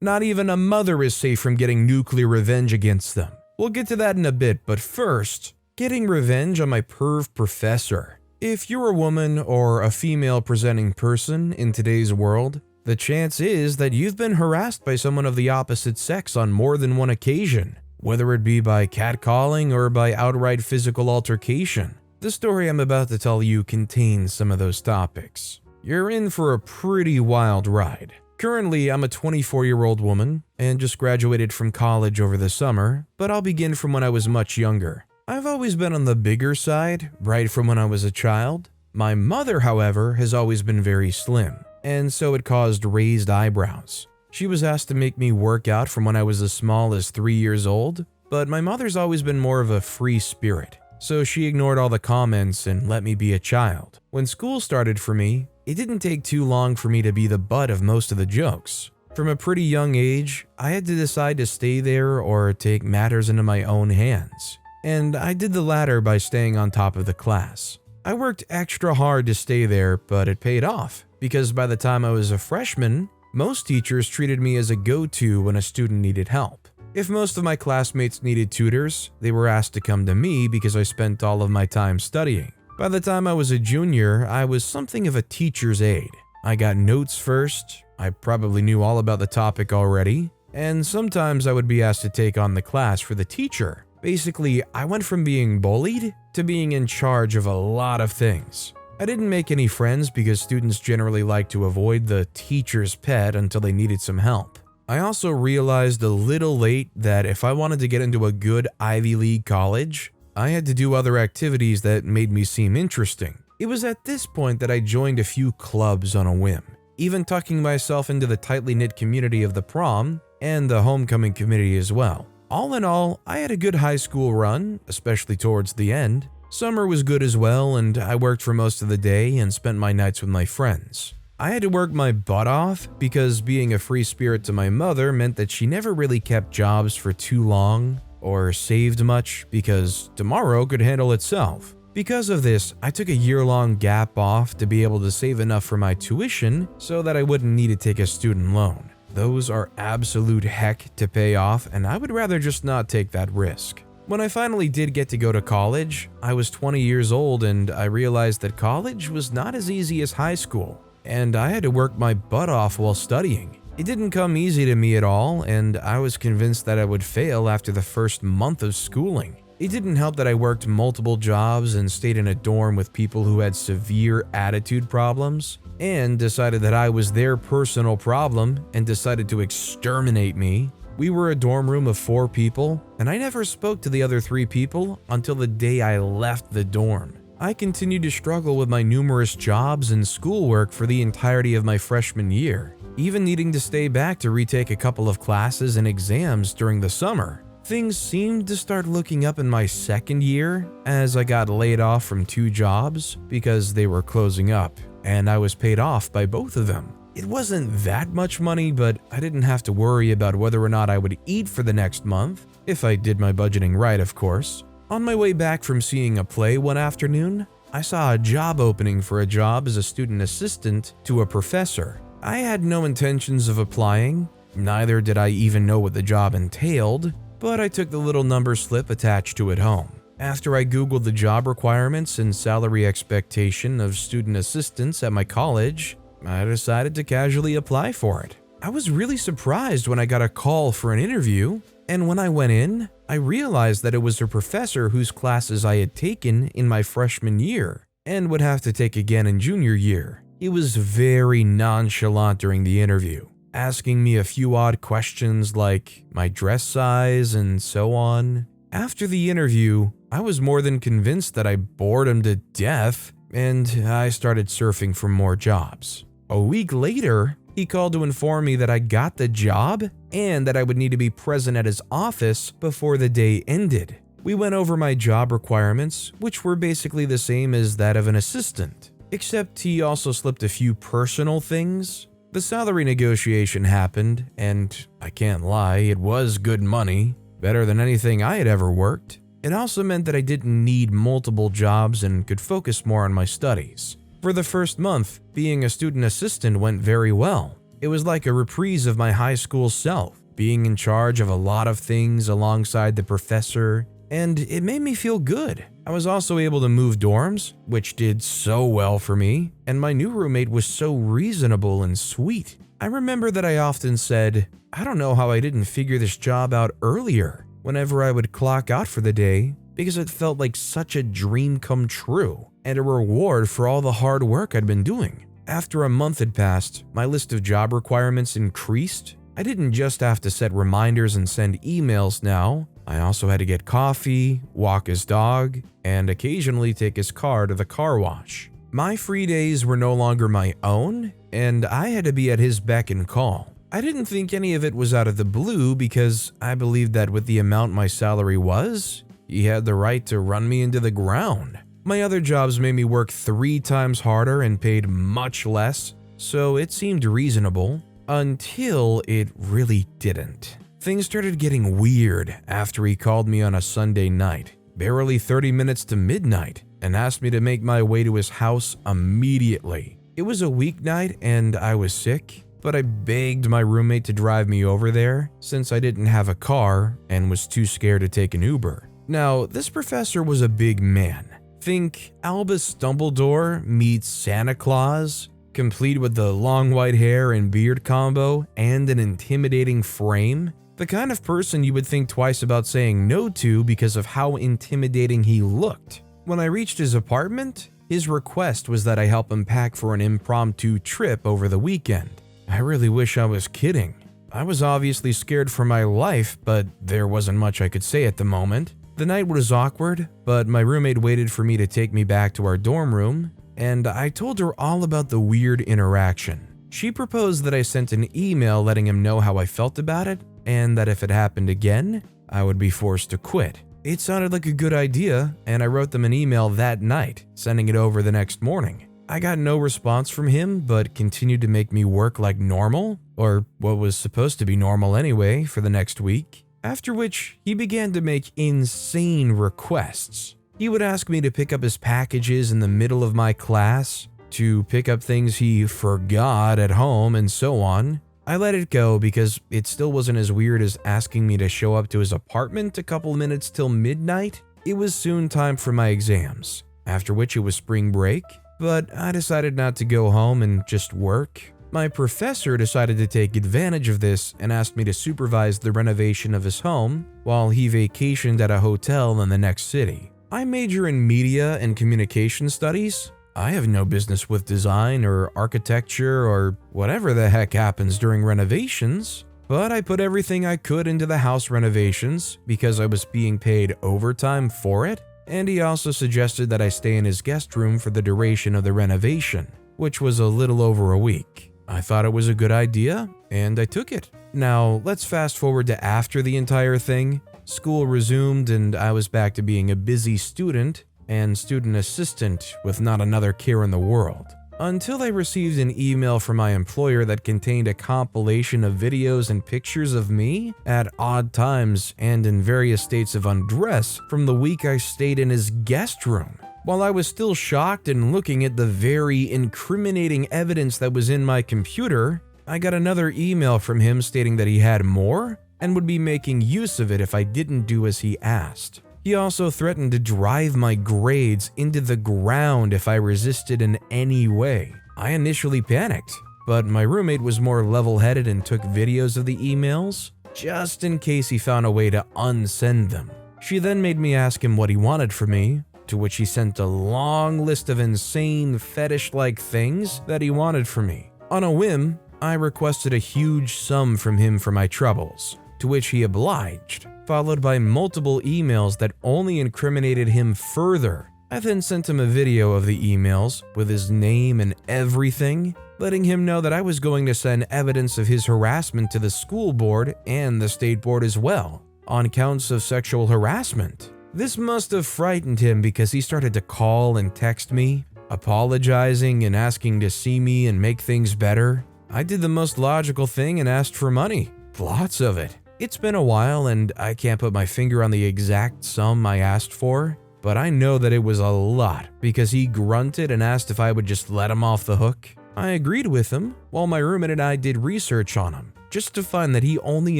Not even a mother is safe from getting nuclear revenge against them. We'll get to that in a bit, but first, getting revenge on my perv professor. If you're a woman or a female presenting person in today's world, the chance is that you've been harassed by someone of the opposite sex on more than one occasion, whether it be by catcalling or by outright physical altercation. The story I'm about to tell you contains some of those topics. You're in for a pretty wild ride. Currently, I'm a 24-year-old woman and just graduated from college over the summer, but I'll begin from when I was much younger. I've always been on the bigger side, right from when I was a child. My mother, however, has always been very slim, and so it caused raised eyebrows. She was asked to make me work out from when I was as small as 3 years old, but my mother's always been more of a free spirit, so she ignored all the comments and let me be a child. When school started for me, it didn't take too long for me to be the butt of most of the jokes. From a pretty young age, I had to decide to stay there or take matters into my own hands. And I did the latter by staying on top of the class. I worked extra hard to stay there, but it paid off, because by the time I was a freshman, most teachers treated me as a go-to when a student needed help. If most of my classmates needed tutors, they were asked to come to me because I spent all of my time studying. By the time I was a junior, I was something of a teacher's aide. I got notes first, I probably knew all about the topic already, and sometimes I would be asked to take on the class for the teacher. Basically, I went from being bullied to being in charge of a lot of things. I didn't make any friends because students generally like to avoid the teacher's pet until they needed some help. I also realized a little late that if I wanted to get into a good Ivy League college, I had to do other activities that made me seem interesting. It was at this point that I joined a few clubs on a whim, even tucking myself into the tightly knit community of the prom and the homecoming committee as well. All in all, I had a good high school run, especially towards the end. Summer was good as well, and I worked for most of the day and spent my nights with my friends. I had to work my butt off because being a free spirit to my mother meant that she never really kept jobs for too long or saved much because tomorrow could handle itself. Because of this, I took a year-long gap off to be able to save enough for my tuition so that I wouldn't need to take a student loan. Those are absolute heck to pay off, and I would rather just not take that risk. When I finally did get to go to college, I was 20 years old and I realized that college was not as easy as high school, and I had to work my butt off while studying. It didn't come easy to me at all, and I was convinced that I would fail after the first month of schooling. It didn't help that I worked multiple jobs and stayed in a dorm with people who had severe attitude problems, and decided that I was their personal problem and decided to exterminate me. We were a dorm room of 4 people, and I never spoke to the other 3 people until the day I left the dorm. I continued to struggle with my numerous jobs and schoolwork for the entirety of my freshman year, even needing to stay back to retake a couple of classes and exams during the summer. Things seemed to start looking up in my second year as I got laid off from 2 jobs because they were closing up, and I was paid off by both of them. It wasn't that much money, but I didn't have to worry about whether or not I would eat for the next month, if I did my budgeting right, of course. On my way back from seeing a play one afternoon, I saw a job opening for a job as a student assistant to a professor. I had no intentions of applying, neither did I even know what the job entailed, but I took the little number slip attached to it home. After I googled the job requirements and salary expectation of student assistants at my college, I decided to casually apply for it. I was really surprised when I got a call for an interview, and when I went in, I realized that it was a professor whose classes I had taken in my freshman year and would have to take again in junior year. He was very nonchalant during the interview, asking me a few odd questions like my dress size and so on. After the interview, I was more than convinced that I bored him to death, and I started surfing for more jobs. A week later, he called to inform me that I got the job and that I would need to be present at his office before the day ended. We went over my job requirements, which were basically the same as that of an assistant, except he also slipped a few personal things. The salary negotiation happened, and I can't lie, it was good money, better than anything I had ever worked. It also meant that I didn't need multiple jobs and could focus more on my studies. For the first month, being a student assistant went very well. It was like a reprise of my high school self, being in charge of a lot of things alongside the professor, and it made me feel good. I was also able to move dorms, which did so well for me, and my new roommate was so reasonable and sweet. I remember that I often said, I don't know how I didn't figure this job out earlier, whenever I would clock out for the day, because it felt like such a dream come true, and a reward for all the hard work I'd been doing. After a month had passed, my list of job requirements increased. I didn't just have to set reminders and send emails now. I also had to get coffee, walk his dog, and occasionally take his car to the car wash. My free days were no longer my own, and I had to be at his beck and call. I didn't think any of it was out of the blue because I believed that with the amount my salary was, he had the right to run me into the ground. My other jobs made me work 3 times harder and paid much less, so it seemed reasonable, until it really didn't. Things started getting weird after he called me on a Sunday night, barely 30 minutes to midnight, and asked me to make my way to his house immediately. It was a weeknight and I was sick, but I begged my roommate to drive me over there since I didn't have a car and was too scared to take an Uber. Now, this professor was a big man. Think Albus Dumbledore meets Santa Claus, complete with the long white hair and beard combo and an intimidating frame. The kind of person you would think twice about saying no to because of how intimidating he looked. When I reached his apartment, his request was that I help him pack for an impromptu trip over the weekend. I really wish I was kidding. I was obviously scared for my life, but there wasn't much I could say at the moment. The night was awkward, but my roommate waited for me to take me back to our dorm room, and I told her all about the weird interaction. She proposed that I sent an email letting him know how I felt about it, and that if it happened again, I would be forced to quit. It sounded like a good idea, and I wrote them an email that night, sending it over the next morning. I got no response from him, but continued to make me work like normal, or what was supposed to be normal anyway, for the next week. After which, he began to make insane requests. He would ask me to pick up his packages in the middle of my class, to pick up things he forgot at home, and so on. I let it go because it still wasn't as weird as asking me to show up to his apartment a couple minutes till midnight. It was soon time for my exams, after which it was spring break, but I decided not to go home and just work. My professor decided to take advantage of this and asked me to supervise the renovation of his home while he vacationed at a hotel in the next city. I major in media and communication studies. I have no business with design or architecture or whatever the heck happens during renovations, but I put everything I could into the house renovations because I was being paid overtime for it, and he also suggested that I stay in his guest room for the duration of the renovation, which was a little over a week. I thought it was a good idea, and I took it. Now, let's fast forward to after the entire thing. School resumed and I was back to being a busy student and student assistant with not another care in the world. Until I received an email from my employer that contained a compilation of videos and pictures of me at odd times and in various states of undress from the week I stayed in his guest room. While I was still shocked and looking at the very incriminating evidence that was in my computer, I got another email from him stating that he had more and would be making use of it if I didn't do as he asked. He also threatened to drive my grades into the ground if I resisted in any way. I initially panicked, but my roommate was more level-headed and took videos of the emails, just in case he found a way to unsend them. She then made me ask him what he wanted from me, to which he sent a long list of insane fetish-like things that he wanted from me. On a whim, I requested a huge sum from him for my troubles, to which he obliged, followed by multiple emails that only incriminated him further. I then sent him a video of the emails with his name and everything, letting him know that I was going to send evidence of his harassment to the school board and the state board as well, on counts of sexual harassment. This must have frightened him because he started to call and text me, apologizing and asking to see me and make things better. I did the most logical thing and asked for money. Lots of it. It's been a while and I can't put my finger on the exact sum I asked for, but I know that it was a lot because he grunted and asked if I would just let him off the hook. I agreed with him, while my roommate and I did research on him, just to find that he only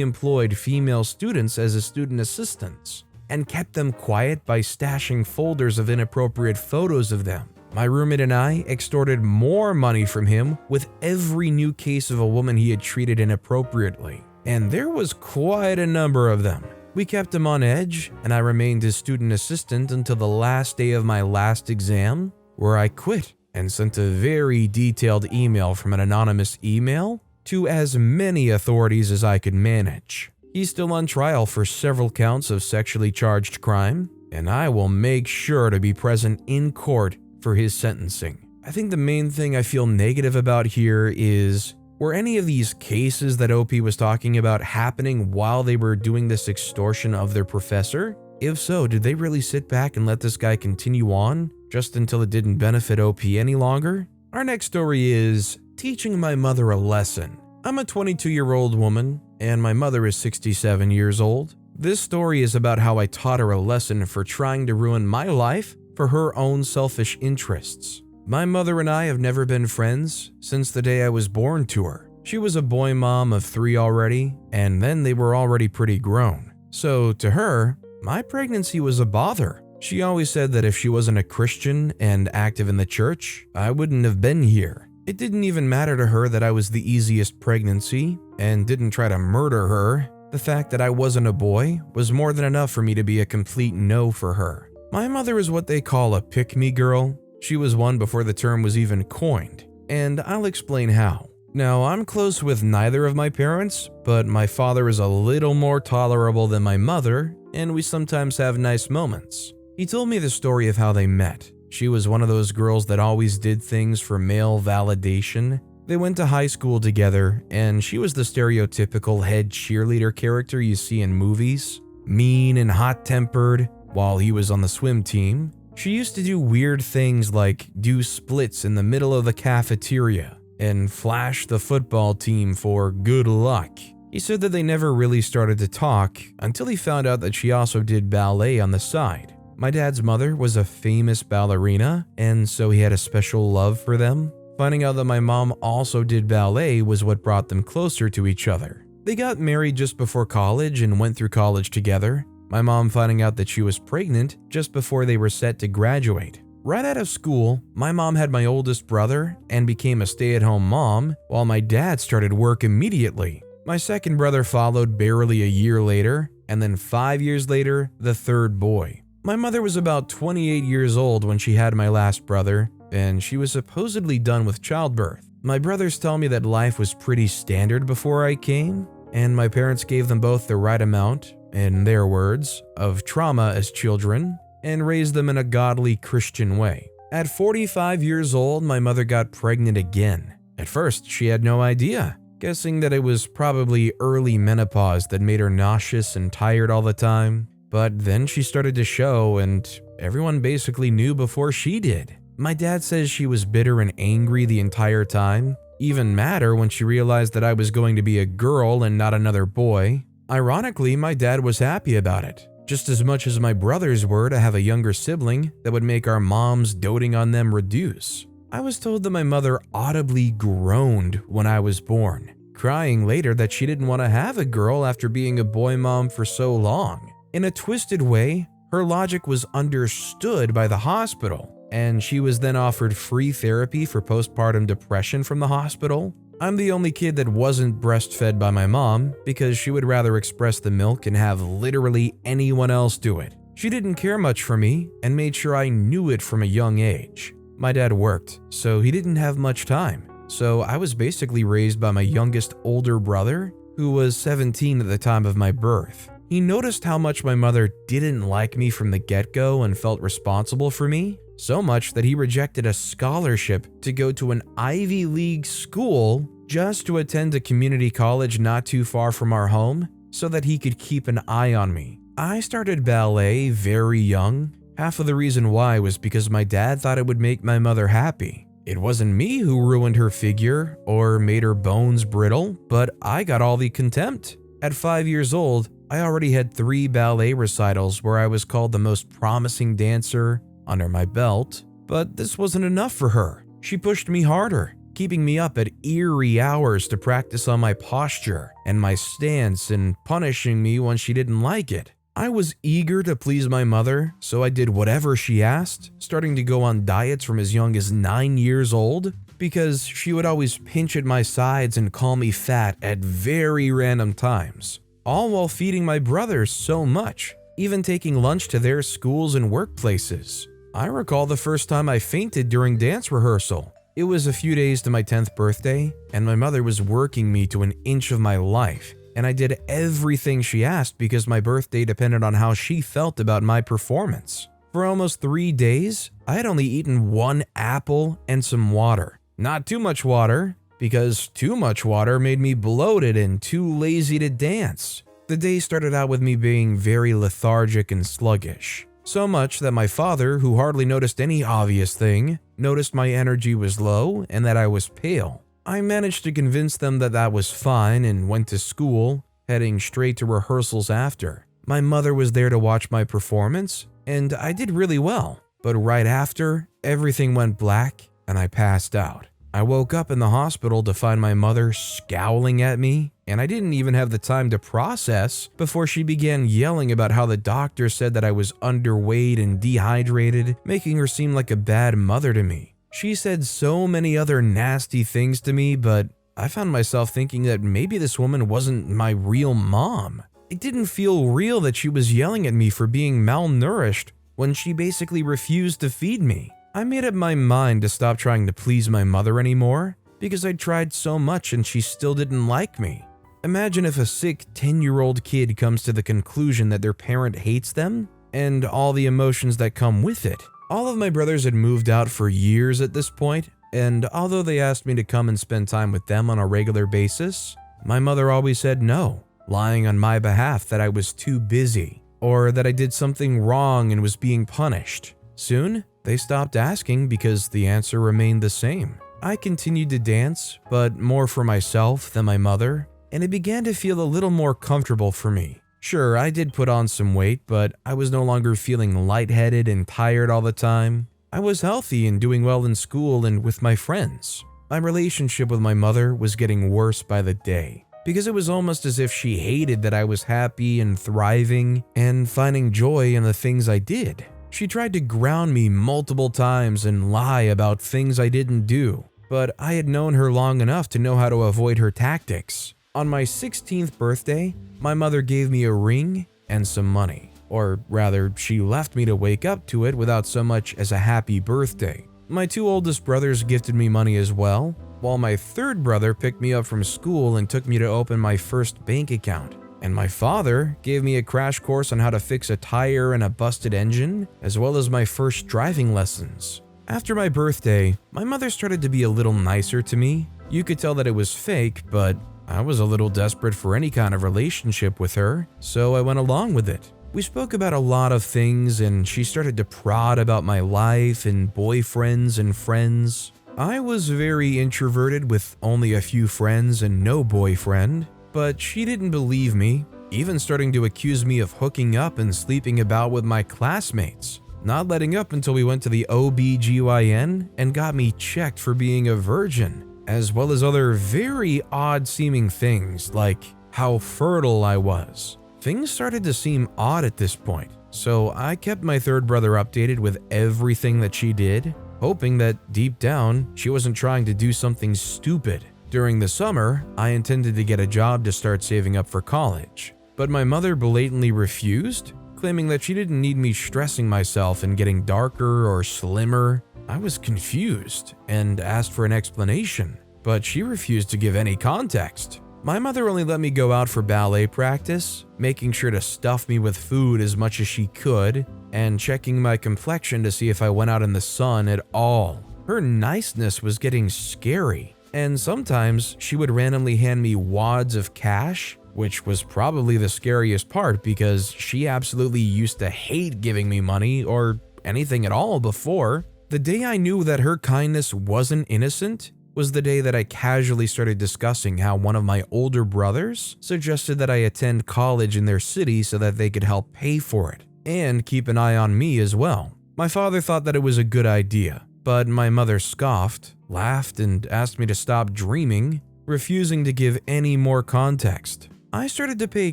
employed female students as his student assistants, and kept them quiet by stashing folders of inappropriate photos of them. My roommate and I extorted more money from him with every new case of a woman he had treated inappropriately, and there was quite a number of them. We kept him on edge, and I remained his student assistant until the last day of my last exam, where I quit and sent a very detailed email from an anonymous email to as many authorities as I could manage. He's still on trial for several counts of sexually charged crime, and I will make sure to be present in court for his sentencing. I think the main thing I feel negative about here is, were any of these cases that OP was talking about happening while they were doing this extortion of their professor? If so, did they really sit back and let this guy continue on just until it didn't benefit OP any longer? Our next story is teaching my mother a lesson. I'm a 22-year-old woman, and my mother is 67 years old. This story is about how I taught her a lesson for trying to ruin my life for her own selfish interests. My mother and I have never been friends since the day I was born to her. She was a boy mom of 3 already, and then they were already pretty grown. So to her, my pregnancy was a bother. She always said that if she wasn't a Christian and active in the church, I wouldn't have been here. It didn't even matter to her that I was the easiest pregnancy and didn't try to murder her. The fact that I wasn't a boy was more than enough for me to be a complete no for her. My mother is what they call a pick-me girl. She was one before the term was even coined, and I'll explain how. Now, I'm close with neither of my parents, but my father is a little more tolerable than my mother, and we sometimes have nice moments. He told me the story of how they met. She was one of those girls that always did things for male validation. They went to high school together, and she was the stereotypical head cheerleader character you see in movies. Mean and hot-tempered, while he was on the swim team. She used to do weird things like do splits in the middle of the cafeteria and flash the football team for good luck. He said that they never really started to talk until he found out that she also did ballet on the side. My dad's mother was a famous ballerina, and so he had a special love for them. Finding out that my mom also did ballet was what brought them closer to each other. They got married just before college and went through college together. My mom finding out that she was pregnant just before they were set to graduate. Right out of school, my mom had my oldest brother and became a stay-at-home mom, while my dad started work immediately. My second brother followed barely a year later, and then 5 years later, the third boy. My mother was about 28 years old when she had my last brother, and she was supposedly done with childbirth. My brothers tell me that life was pretty standard before I came, and my parents gave them both the right amount, in their words, of trauma as children, and raised them in a godly Christian way. At 45 years old, my mother got pregnant again. At first, she had no idea, guessing that it was probably early menopause that made her nauseous and tired all the time. But then she started to show, and everyone basically knew before she did. My dad says she was bitter and angry the entire time, even madder when she realized that I was going to be a girl and not another boy. Ironically, my dad was happy about it, just as much as my brothers were to have a younger sibling that would make our moms doting on them reduce. I was told that my mother audibly groaned when I was born, crying later that she didn't want to have a girl after being a boy mom for so long. In a twisted way, her logic was understood by the hospital, and she was then offered free therapy for postpartum depression from the hospital. I'm the only kid that wasn't breastfed by my mom because she would rather express the milk and have literally anyone else do it. She didn't care much for me and made sure I knew it from a young age. My dad worked, so he didn't have much time. So I was basically raised by my youngest older brother, who was 17 at the time of my birth. He noticed how much my mother didn't like me from the get-go and felt responsible for me, so much that he rejected a scholarship to go to an Ivy League school just to attend a community college not too far from our home so that he could keep an eye on me. I started ballet very young. Half of the reason why was because my dad thought it would make my mother happy. It wasn't me who ruined her figure or made her bones brittle, but I got all the contempt. At 5 years old, I already had 3 ballet recitals where I was called the most promising dancer under my belt, but this wasn't enough for her. She pushed me harder, keeping me up at eerie hours to practice on my posture and my stance and punishing me when she didn't like it. I was eager to please my mother, so I did whatever she asked, starting to go on diets from as young as 9 years old, because she would always pinch at my sides and call me fat at very random times, all while feeding my brothers so much, even taking lunch to their schools and workplaces. I recall the first time I fainted during dance rehearsal. It was a few days to my 10th birthday, and my mother was working me to an inch of my life, and I did everything she asked because my birthday depended on how she felt about my performance. For almost 3 days, I had only eaten 1 apple and some water. Not too much water, because too much water made me bloated and too lazy to dance. The day started out with me being very lethargic and sluggish. So much that my father, who hardly noticed any obvious thing, noticed my energy was low and that I was pale. I managed to convince them that that was fine and went to school, heading straight to rehearsals after. My mother was there to watch my performance, and I did really well. But right after, everything went black and I passed out. I woke up in the hospital to find my mother scowling at me, and I didn't even have the time to process before she began yelling about how the doctor said that I was underweight and dehydrated, making her seem like a bad mother to me. She said so many other nasty things to me, but I found myself thinking that maybe this woman wasn't my real mom. It didn't feel real that she was yelling at me for being malnourished when she basically refused to feed me. I made up my mind to stop trying to please my mother anymore because I tried so much and she still didn't like me. Imagine if a sick 10-year-old kid comes to the conclusion that their parent hates them and all the emotions that come with it. All of my brothers had moved out for years at this point, and although they asked me to come and spend time with them on a regular basis, my mother always said no, lying on my behalf that I was too busy or that I did something wrong and was being punished. Soon, they stopped asking because the answer remained the same. I continued to dance, but more for myself than my mother, and it began to feel a little more comfortable for me. Sure, I did put on some weight, but I was no longer feeling lightheaded and tired all the time. I was healthy and doing well in school and with my friends. My relationship with my mother was getting worse by the day, because it was almost as if she hated that I was happy and thriving and finding joy in the things I did. She tried to ground me multiple times and lie about things I didn't do, but I had known her long enough to know how to avoid her tactics. On my 16th birthday, my mother gave me a ring and some money. Or rather, she left me to wake up to it without so much as a happy birthday. My 2 oldest brothers gifted me money as well, while my 3rd brother picked me up from school and took me to open my first bank account. And my father gave me a crash course on how to fix a tire and a busted engine, as well as my first driving lessons. After my birthday, my mother started to be a little nicer to me. You could tell that it was fake, but I was a little desperate for any kind of relationship with her, so I went along with it. We spoke about a lot of things, and she started to prod about my life and boyfriends and friends. I was very introverted with only a few friends and no boyfriend, but she didn't believe me, even starting to accuse me of hooking up and sleeping about with my classmates, not letting up until we went to the OBGYN and got me checked for being a virgin, as well as other very odd-seeming things like how fertile I was. Things started to seem odd at this point, so I kept my 3rd brother updated with everything that she did, hoping that deep down she wasn't trying to do something stupid. During the summer, I intended to get a job to start saving up for college, but my mother blatantly refused, claiming that she didn't need me stressing myself and getting darker or slimmer. I was confused and asked for an explanation, but she refused to give any context. My mother only let me go out for ballet practice, making sure to stuff me with food as much as she could, and checking my complexion to see if I went out in the sun at all. Her niceness was getting scary, and sometimes she would randomly hand me wads of cash, which was probably the scariest part because she absolutely used to hate giving me money or anything at all before. The day I knew that her kindness wasn't innocent was the day that I casually started discussing how one of my older brothers suggested that I attend college in their city so that they could help pay for it and keep an eye on me as well. My father thought that it was a good idea, but my mother scoffed, laughed, and asked me to stop dreaming, refusing to give any more context. I started to pay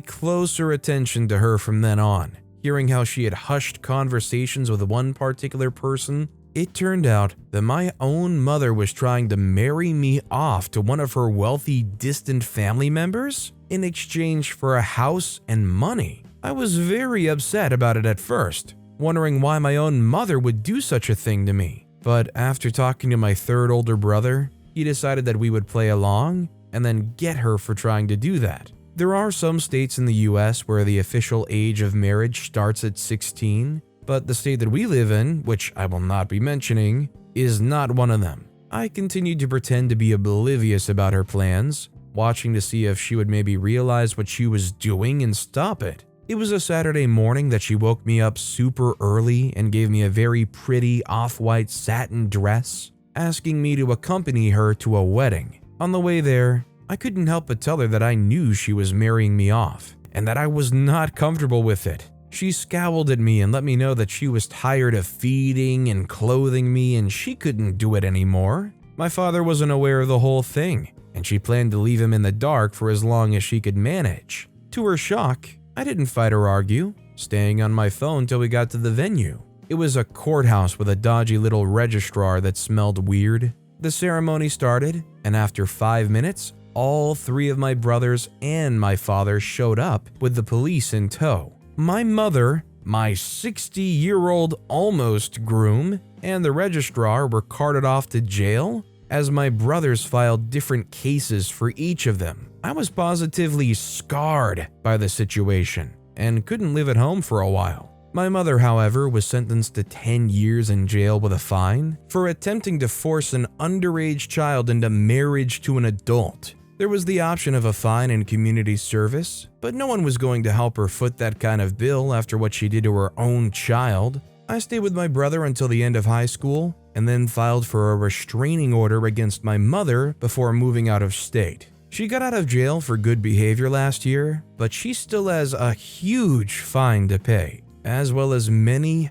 closer attention to her from then on, hearing how she had hushed conversations with one particular person. It turned out that my own mother was trying to marry me off to one of her wealthy, distant family members in exchange for a house and money. I was very upset about it at first, wondering why my own mother would do such a thing to me. But after talking to my third older brother, he decided that we would play along and then get her for trying to do that. There are some states in the US where the official age of marriage starts at 16, but the state that we live in, which I will not be mentioning, is not one of them. I continued to pretend to be oblivious about her plans, watching to see if she would maybe realize what she was doing and stop it. It was a Saturday morning that she woke me up super early and gave me a very pretty off-white satin dress, asking me to accompany her to a wedding. On the way there, I couldn't help but tell her that I knew she was marrying me off, and that I was not comfortable with it. She scowled at me and let me know that she was tired of feeding and clothing me and she couldn't do it anymore. My father wasn't aware of the whole thing, and she planned to leave him in the dark for as long as she could manage. To her shock, I didn't fight or argue, staying on my phone till we got to the venue. It was a courthouse with a dodgy little registrar that smelled weird. The ceremony started, and after 5 minutes, all 3 of my brothers and my father showed up with the police in tow. My mother, my 60-year-old almost groom, and the registrar were carted off to jail as my brothers filed different cases for each of them. I was positively scarred by the situation and couldn't live at home for a while. My mother, however, was sentenced to 10 years in jail with a fine for attempting to force an underage child into marriage to an adult. There was the option of a fine and community service, but no one was going to help her foot that kind of bill after what she did to her own child. I stayed with my brother until the end of high school and then filed for a restraining order against my mother before moving out of state. She got out of jail for good behavior last year, but she still has a huge fine to pay, as well as many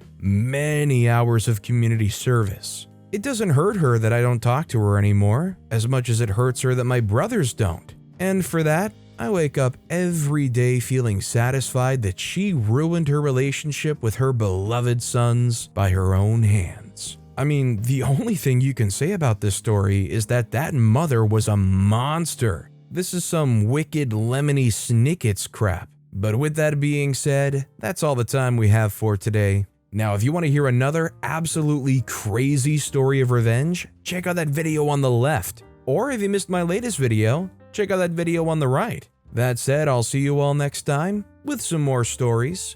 hours of community service. It doesn't hurt her that I don't talk to her anymore, as much as it hurts her that my brothers don't. And for that, I wake up every day feeling satisfied that she ruined her relationship with her beloved sons by her own hands. I mean, the only thing you can say about this story is that that mother was a monster. This is some wicked Lemony Snicket's crap. But with that being said, that's all the time we have for today. Now, if you want to hear another absolutely crazy story of revenge, check out that video on the left. Or if you missed my latest video, check out that video on the right. That said, I'll see you all next time with some more stories